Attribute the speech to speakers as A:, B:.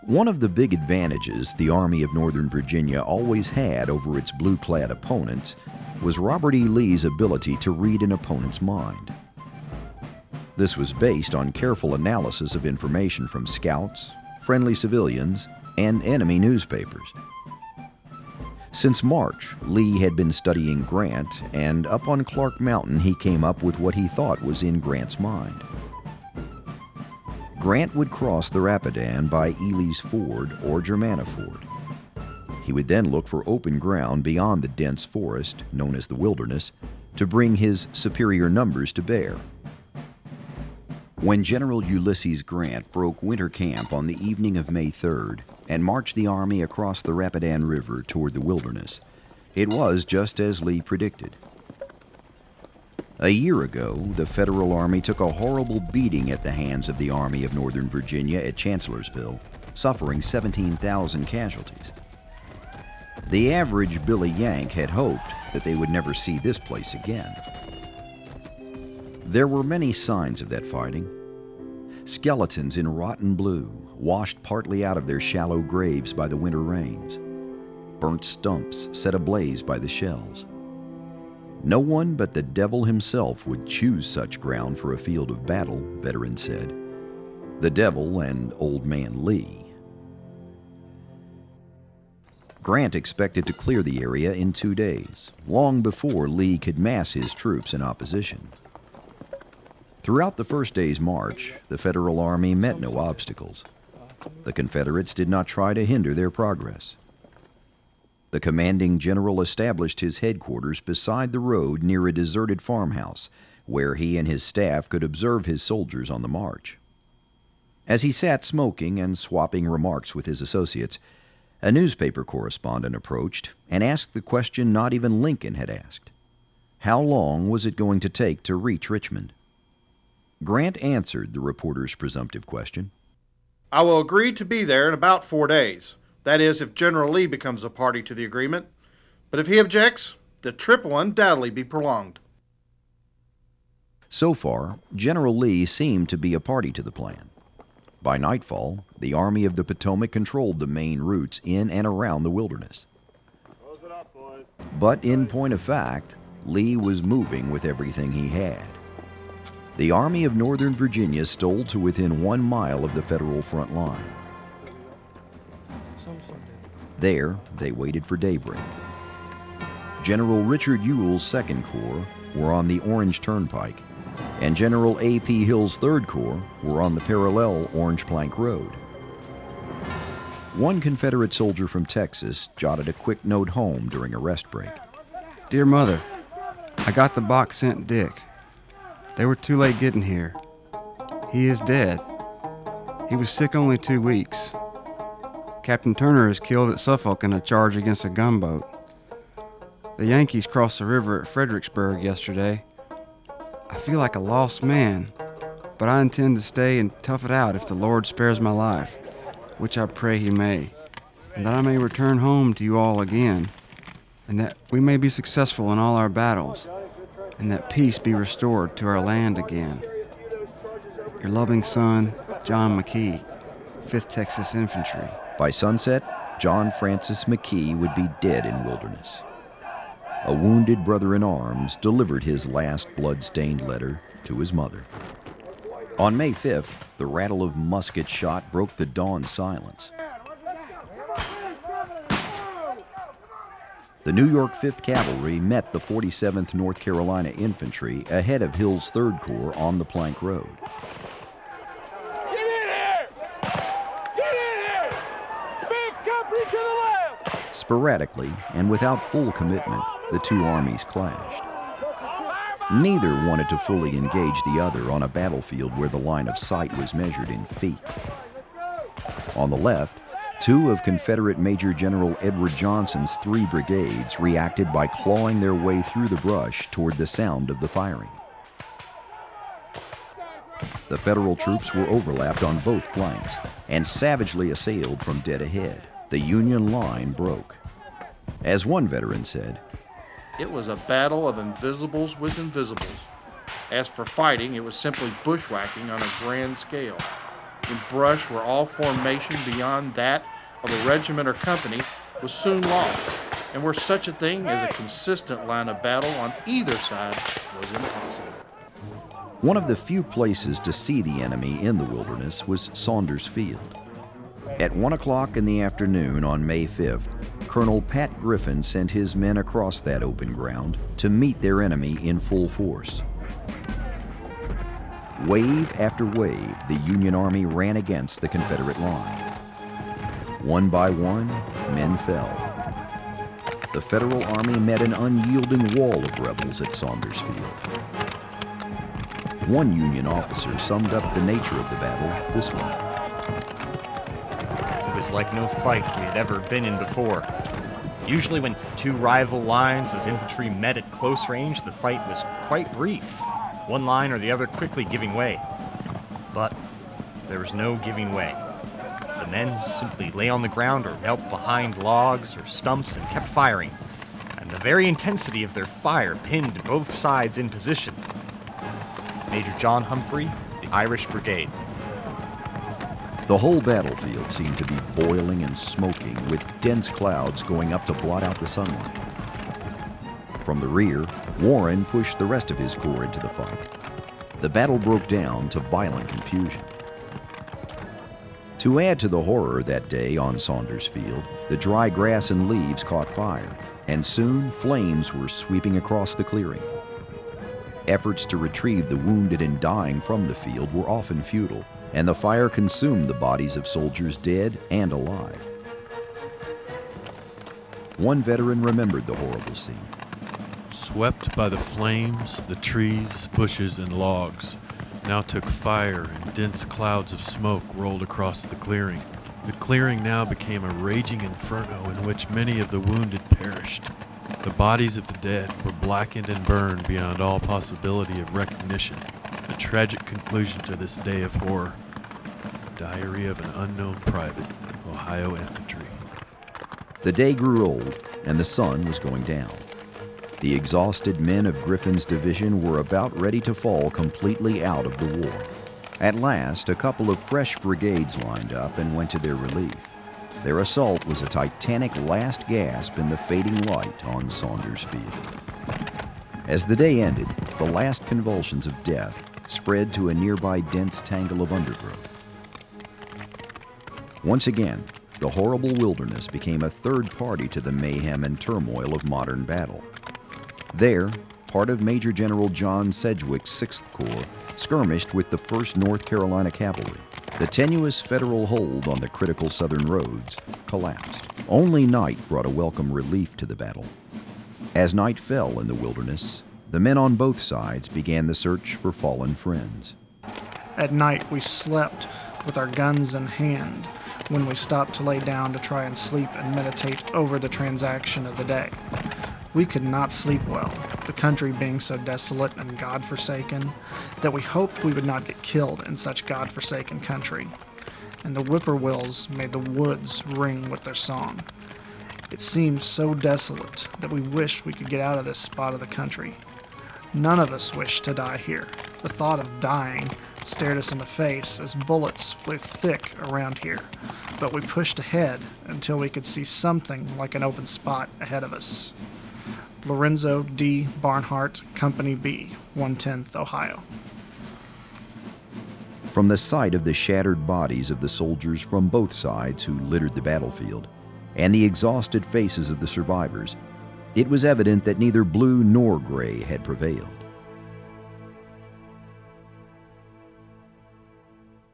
A: One of the big advantages the Army of Northern Virginia always had over its blue-clad opponents was Robert E. Lee's ability to read an opponent's mind. This was based on careful analysis of information from scouts, friendly civilians, and enemy newspapers. Since March, Lee had been studying Grant, and up on Clark Mountain he came up with what he thought was in Grant's mind. Grant would cross the Rapidan by Ely's Ford or Germanna Ford. He would then look for open ground beyond the dense forest, known as the wilderness, to bring his superior numbers to bear. When General Ulysses Grant broke winter camp on the evening of May 3rd and marched the army across the Rapidan River toward the wilderness, it was just as Lee predicted. A year ago, the Federal Army took a horrible beating at the hands of the Army of Northern Virginia at Chancellorsville, suffering 17,000 casualties. The average Billy Yank had hoped that they would never see this place again. There were many signs of that fighting. Skeletons in rotten blue, washed partly out of their shallow graves by the winter rains. Burnt stumps set ablaze by the shells. No one but the devil himself would choose such ground for a field of battle, veterans said. The devil and Old Man Lee. Grant expected to clear the area in 2 days, long before Lee could mass his troops in opposition. Throughout the first day's march, the Federal Army met no obstacles. The Confederates did not try to hinder their progress. The commanding general established his headquarters beside the road near a deserted farmhouse, where he and his staff could observe his soldiers on the march. As he sat smoking and swapping remarks with his associates, a newspaper correspondent approached and asked the question not even Lincoln had asked. How long was it going to take to reach Richmond? Grant answered the reporter's presumptive question.
B: I will agree to be there in about 4 days. That is, if General Lee becomes a party to the agreement. But if he objects, the trip will undoubtedly be prolonged.
A: So far, General Lee seemed to be a party to the plan. By nightfall, the Army of the Potomac controlled the main routes in and around the wilderness.
C: Close it up, boys.
A: But in point of fact, Lee was moving with everything he had. The Army of Northern Virginia stole to within 1 mile of the Federal front line. There, they waited for daybreak. General Richard Ewell's 2nd Corps were on the Orange Turnpike, and General A.P. Hill's 3rd Corps were on the parallel Orange Plank Road. One Confederate soldier from Texas jotted a quick note home during a rest break.
D: Dear Mother, I got the box sent Dick. They were too late getting here. He is dead. He was sick only 2 weeks. Captain Turner is killed at Suffolk in a charge against a gunboat. The Yankees crossed the river at Fredericksburg yesterday. I feel like a lost man, but I intend to stay and tough it out if the Lord spares my life, which I pray He may, and that I may return home to you all again, and that we may be successful in all our battles, and that peace be restored to our land again. Your loving son, John McKee, 5th Texas Infantry.
A: By sunset, John Francis McKee would be dead in Wilderness. A wounded brother-in-arms delivered his last blood-stained letter to his mother. On May 5th, the rattle of musket shot broke the dawn silence. The New York 5th Cavalry met the 47th North Carolina Infantry ahead of Hill's 3rd Corps on the Plank Road.
C: Get in here! Get in here! Big company to the left!
A: Sporadically, and without full commitment, the two armies clashed. Neither wanted to fully engage the other on a battlefield where the line of sight was measured in feet. On the left, 2 of Confederate Major General Edward Johnson's 3 brigades reacted by clawing their way through the brush toward the sound of the firing. The Federal troops were overlapped on both flanks and savagely assailed from dead ahead. The Union line broke. As one veteran said,
B: It was a battle of invisibles with invisibles. As for fighting, it was simply bushwhacking on a grand scale. in brush where all formation beyond that of a regiment or company was soon lost, and where such a thing as a consistent line of battle on either side was impossible.
A: One of the few places to see the enemy in the wilderness was Saunders Field. At 1 o'clock in the afternoon on May 5th, Colonel Pat Griffin sent his men across that open ground to meet their enemy in full force. Wave after wave, the Union Army ran against the Confederate line. One by one, men fell. The Federal Army met an unyielding wall of rebels at Saunders Field. One Union officer summed up the nature of the battle this way.
E: It was like no fight we had ever been in before. Usually when two rival lines of infantry met at close range, the fight was quite brief, one line or the other quickly giving way. But there was no giving way. The men simply lay on the ground or knelt behind logs or stumps and kept firing, and the very intensity of their fire pinned both sides in position. Major John Humphrey, the Irish Brigade.
A: The whole battlefield seemed to be boiling and smoking, with dense clouds going up to blot out the sunlight. From the rear, Warren pushed the rest of his corps into the fight. The battle broke down to violent confusion. To add to the horror that day on Saunders Field, the dry grass and leaves caught fire, and soon flames were sweeping across the clearing. Efforts to retrieve the wounded and dying from the field were often futile, and the fire consumed the bodies of soldiers dead and alive. One veteran remembered the horrible scene.
F: Swept by the flames, the trees, bushes, and logs now took fire, and dense clouds of smoke rolled across the clearing. The clearing now became a raging inferno in which many of the wounded perished. The bodies of the dead were blackened and burned beyond all possibility of recognition. A tragic conclusion to this day of horror. Diary of an Unknown Private, Ohio Infantry.
A: The day grew old, and the sun was going down. The exhausted men of Griffin's division were about ready to fall completely out of the war. At last, a couple of fresh brigades lined up and went to their relief. Their assault was a titanic last gasp in the fading light on Saunders Field. As the day ended, the last convulsions of death spread to a nearby dense tangle of undergrowth. Once again, the horrible wilderness became a third party to the mayhem and turmoil of modern battle. There, part of Major General John Sedgwick's 6th Corps skirmished with the 1st North Carolina Cavalry. The tenuous Federal hold on the critical southern roads collapsed. Only night brought a welcome relief to the battle. As night fell in the wilderness, the men on both sides began the search for fallen friends.
G: At night we slept with our guns in hand when we stopped to lay down to try and sleep and meditate over the transaction of the day. We could not sleep well, the country being so desolate and God-forsaken that we hoped we would not get killed in such God-forsaken country. And the whippoorwills made the woods ring with their song. It seemed so desolate that we wished we could get out of this spot of the country. None of us wished to die here. The thought of dying stared us in the face as bullets flew thick around here, but we pushed ahead until we could see something like an open spot ahead of us. Lorenzo D. Barnhart, Company B, 110th Ohio.
A: From the sight of the shattered bodies of the soldiers from both sides who littered the battlefield, and the exhausted faces of the survivors, it was evident that neither blue nor gray had prevailed.